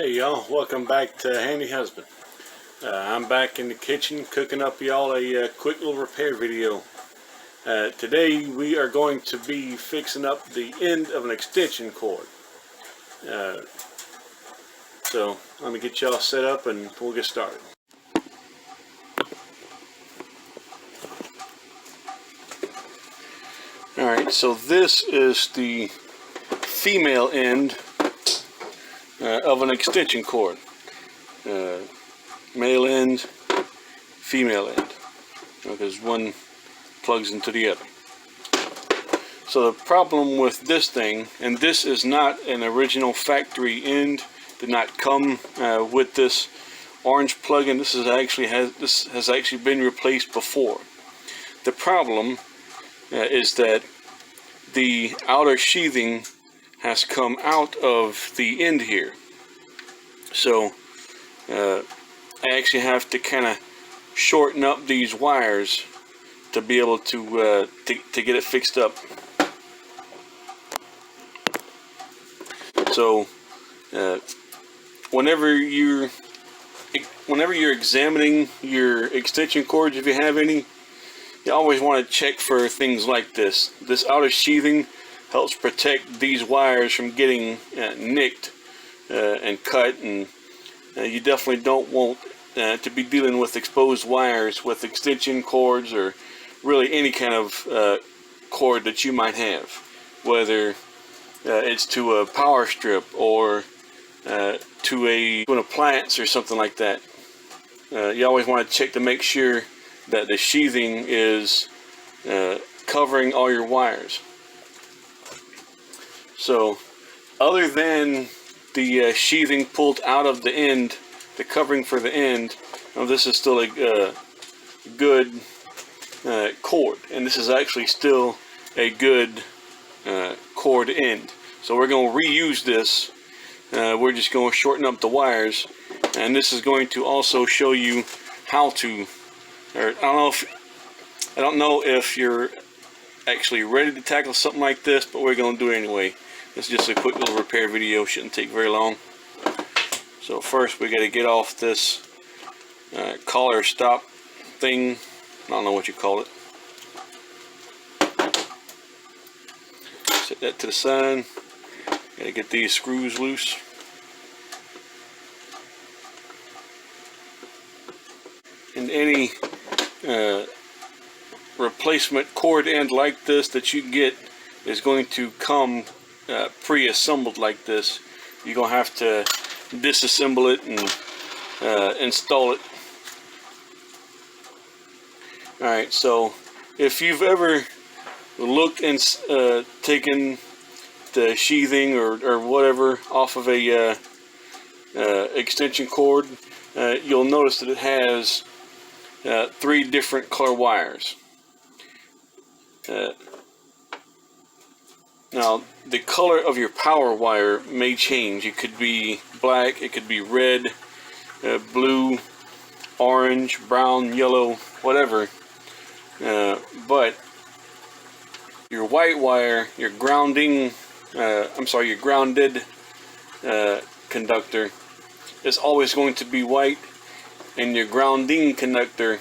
Hey y'all, welcome back to Handy Husband. I'm back in the kitchen cooking up y'all a quick little repair video. Today we are going to be fixing up the end of an extension cord. So let me get y'all set up and we'll get started. Alright, so this is the female end of an extension cord. Male end, female end, because one plugs into the other. So the problem with this thing, and this is not an original factory end, did not come with this orange plug-in. This has actually been replaced before. The problem is that the outer sheathing has come out of the end here. So I actually have to kind of shorten up these wires to be able to get it fixed up. So whenever you're examining your extension cords, if you have any, you always want to check for things like this. This outer sheathing helps protect these wires from getting nicked and cut, and you definitely don't want to be dealing with exposed wires with extension cords, or really any kind of cord that you might have, whether it's to a power strip or to an appliance or something like that. You always want to check to make sure that the sheathing is covering all your wires. So other than the sheathing pulled out of the end, the covering for the end, this is still a good cord, and this is actually still a good cord end. So we're going to reuse this. We're just going to shorten up the wires, and this is going to also show you how to, or I don't know if you're actually ready to tackle something like this, but we're going to do it anyway. It's just a quick little repair video, shouldn't take very long. So first we got to get off this collar stop thing. I don't know what you call it. Set that to the side. Got to get these screws loose. And any replacement cord end like this that you get is going to come pre-assembled like this. You're going to have to disassemble it and install it. Alright, so if you've ever looked and taken the sheathing or whatever off of a extension cord, you'll notice that it has 3 different color wires. Now the color of your power wire may change. It could be black, it could be red, blue, orange, brown, yellow, whatever. But your white wire, your grounded conductor is always going to be white, and your grounding conductor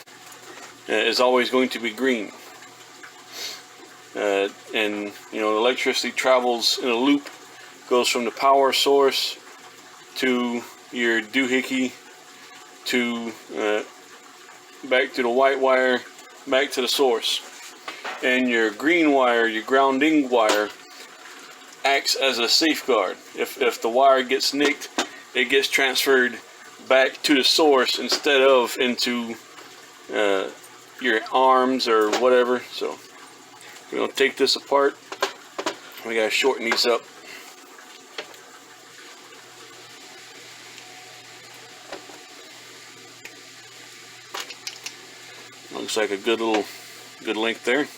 is always going to be green. And you know, electricity travels in a loop, goes from the power source to your doohickey to back to the white wire, back to the source. And your green wire, your grounding wire, acts as a safeguard. If the wire gets nicked, it gets transferred back to the source instead of into your arms or whatever. So we're going to take this apart. We got to shorten these up. Looks like a good length there.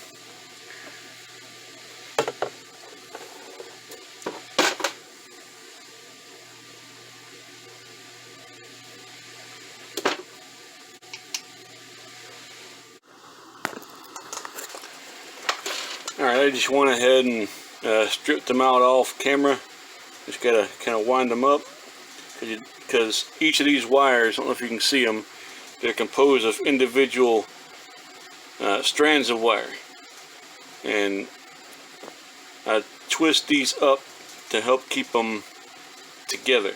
Alright, I just went ahead and stripped them out off camera. Just gotta kind of wind them up. because each of these wires, I don't know if you can see them, they're composed of individual strands of wire, and I twist these up to help keep them together.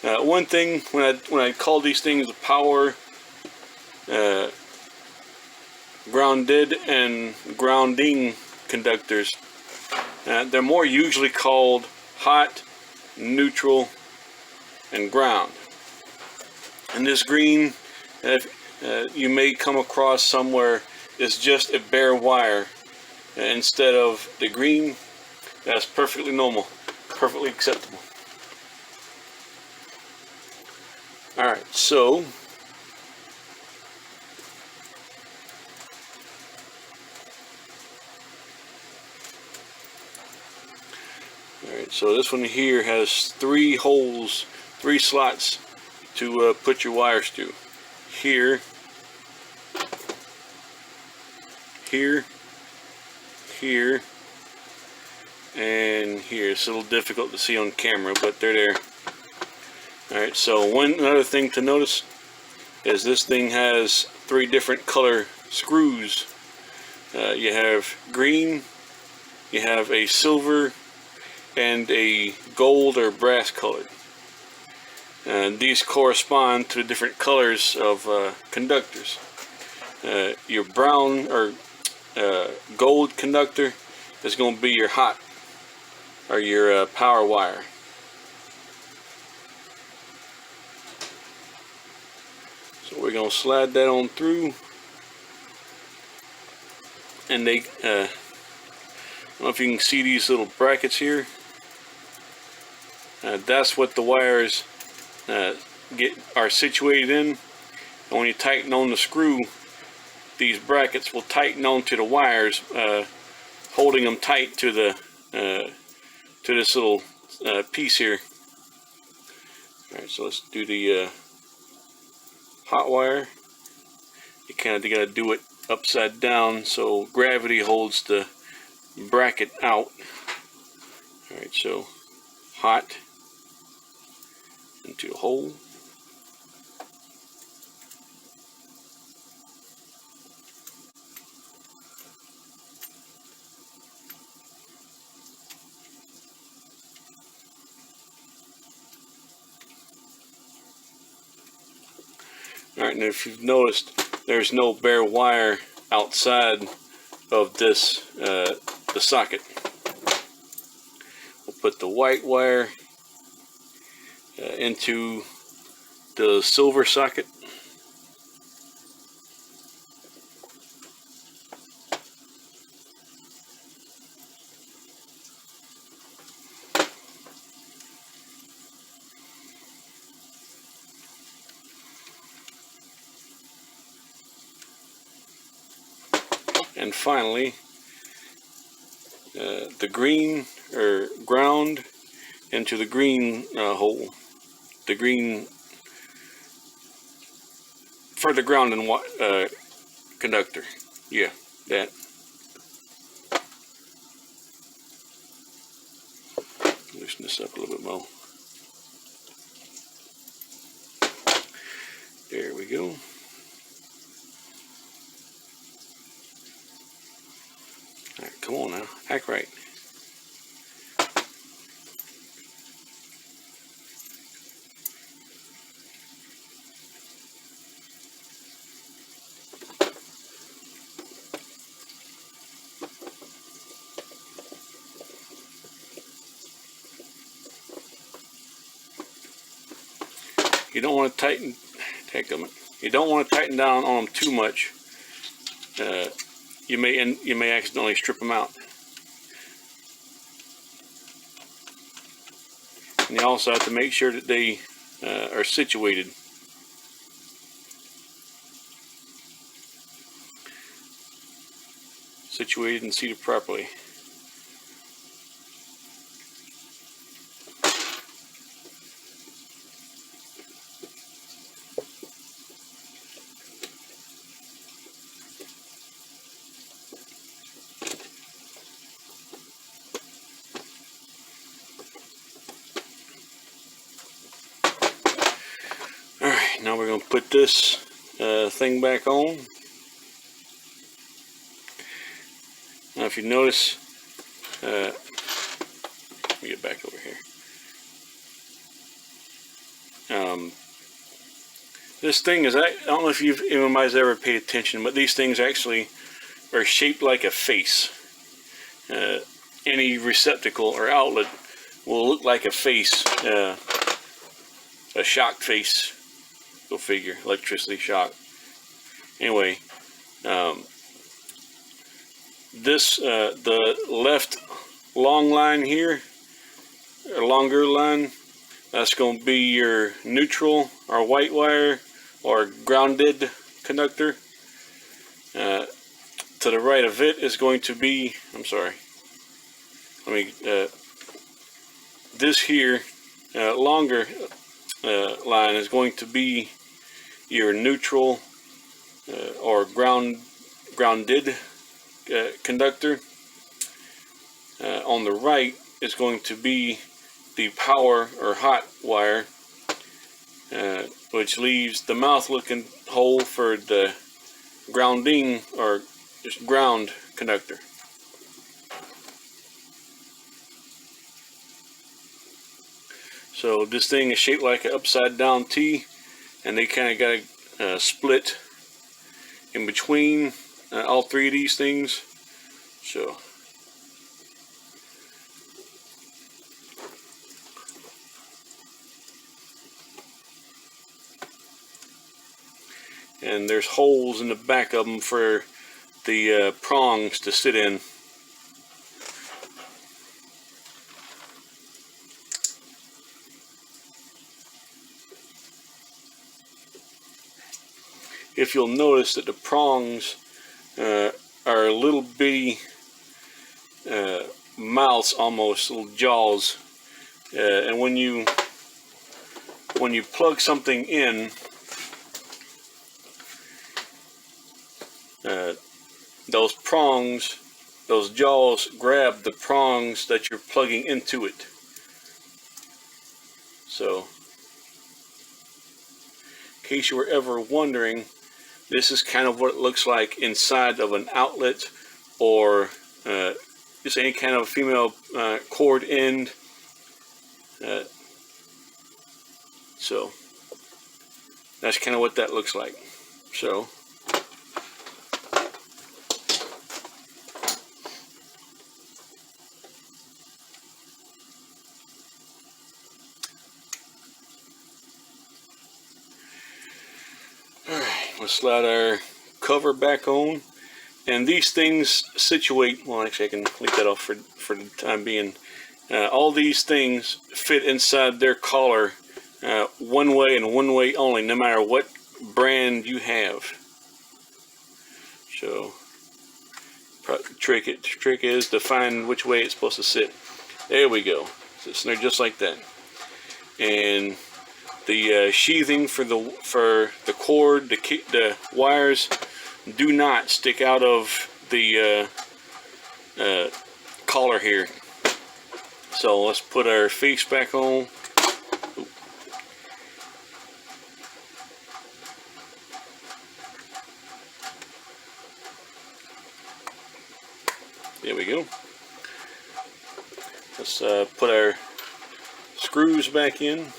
One thing, when I call these things power grounded and grounding conductors, they're more usually called hot, neutral, and ground. And this green, you may come across somewhere, is just a bare wire instead of the green. That's perfectly normal, perfectly acceptable. Alright, so so this one here has 3 holes, 3 slots to put your wires through. Here, here, here, and here. It's a little difficult to see on camera, but they're there. Alright, so another thing to notice is this thing has 3 different color screws. You have green, you have a silver, and a gold or brass colored. And these correspond to the different colors of conductors. Your brown or gold conductor is going to be your hot or your power wire. So we're going to slide that on through, and they I don't know if you can see these little brackets here. That's what the wires are situated in. And when you tighten on the screw, these brackets will tighten onto the wires, holding them tight to the to this little piece here. Alright, so let's do the hot wire. You kind of got to do it upside down so gravity holds the bracket out. Alright, so hot into a hole. Alright, and if you've noticed, there's no bare wire outside of this, the socket. We'll put the white wire into the silver socket. And finally, the green or ground into the green hole. The green for the ground and conductor. Yeah, that. Loosen this up a little bit more. There we go. Alright, come on now, act right. You don't want to tighten. You don't want to tighten down on them too much. You may accidentally strip them out. And you also have to make sure that they are situated. Situated and seated properly. Now we're going to put this thing back on. Now if you notice, let me get back over here. This thing is, I don't know if anybody's ever paid attention, but these things actually are shaped like a face. Any receptacle or outlet will look like a face, a shock face. Go figure, electricity shock. Anyway, this the left long line here, or longer line, that's going to be your neutral or white wire or grounded conductor. To the right of it is going to be, I'm sorry, let me, this here longer line is going to be your neutral or grounded conductor. On the right is going to be the power or hot wire, which leaves the mouth looking hole for the grounding or just ground conductor. So this thing is shaped like an upside down T, and they kind of got a split in between all three of these things. So and there's holes in the back of them for the prongs to sit in. If you'll notice that the prongs are little bitty mouths, almost little jaws, and when you plug something in, those prongs, those jaws grab the prongs that you're plugging into it. So, in case you were ever wondering, this is kind of what it looks like inside of an outlet or just any kind of female cord end. So that's kind of what that looks like. So we'll slide our cover back on, and these things situate, well actually I can leave that off for the time being. All these things fit inside their collar one way and one way only, no matter what brand you have. So the trick is to find which way it's supposed to sit. There we go. So it's there just like that. And the sheathing for the cord, the wires, do not stick out of the collar here. So let's put our face back on. There we go. Let's put our screws back in.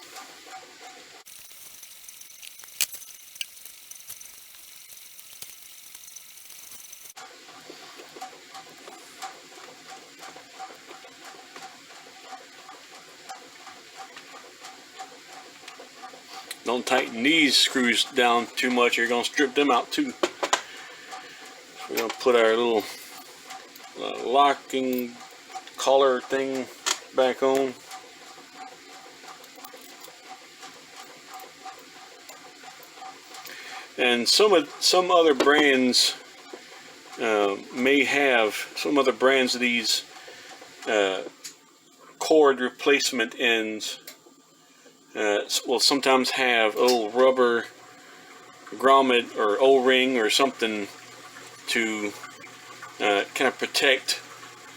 Don't tighten these screws down too much, you're going to strip them out too. So we're going to put our little locking collar thing back on. And some other brands may have, some other brands of these cord replacement ends will sometimes have a little rubber grommet or O-ring or something to kind of protect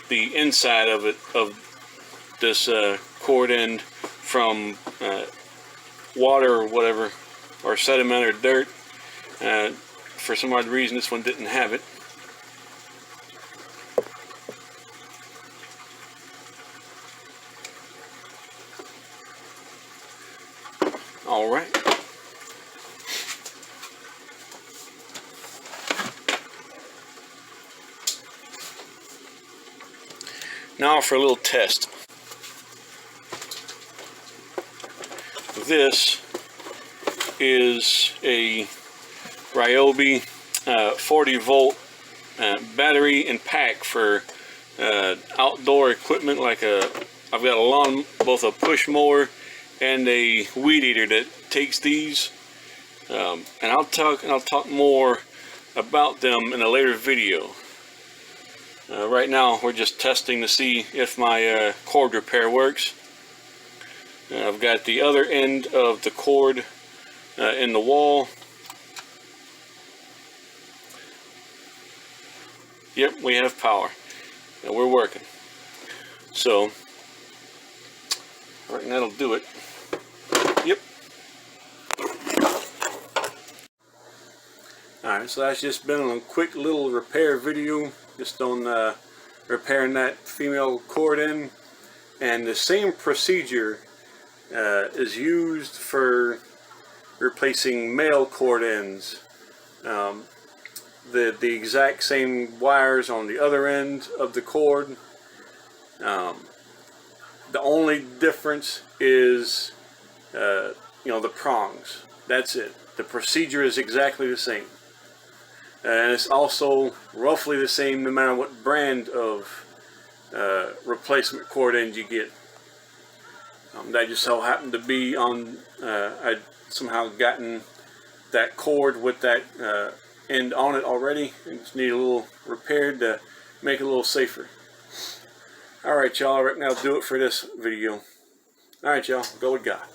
the inside of it, of this cord end, from water or whatever or sediment or dirt. For some odd reason, this one didn't have it. All right. Now for a little test. This is a Ryobi 40 volt battery and pack for outdoor equipment. Like I've got a lawn, both a push mower and a weed eater that takes these, and I'll talk more about them in a later video. Right now we're just testing to see if my cord repair works. I've got the other end of the cord in the wall. Yep, we have power. We're working. So, I reckon that'll do it. Yep. Alright, so that's just been a quick little repair video, just on repairing that female cord end. And the same procedure is used for replacing male cord ends. The exact same wires on the other end of the cord. The only difference is the prongs. That's it. The procedure is exactly the same, and it's also roughly the same no matter what brand of replacement cord end you get. That just so happened to be on, I'd somehow gotten that cord with that end on it already, and just need a little repaired to make it a little safer. Alright y'all, I reckon that'll do it for this video. Alright y'all, go with God.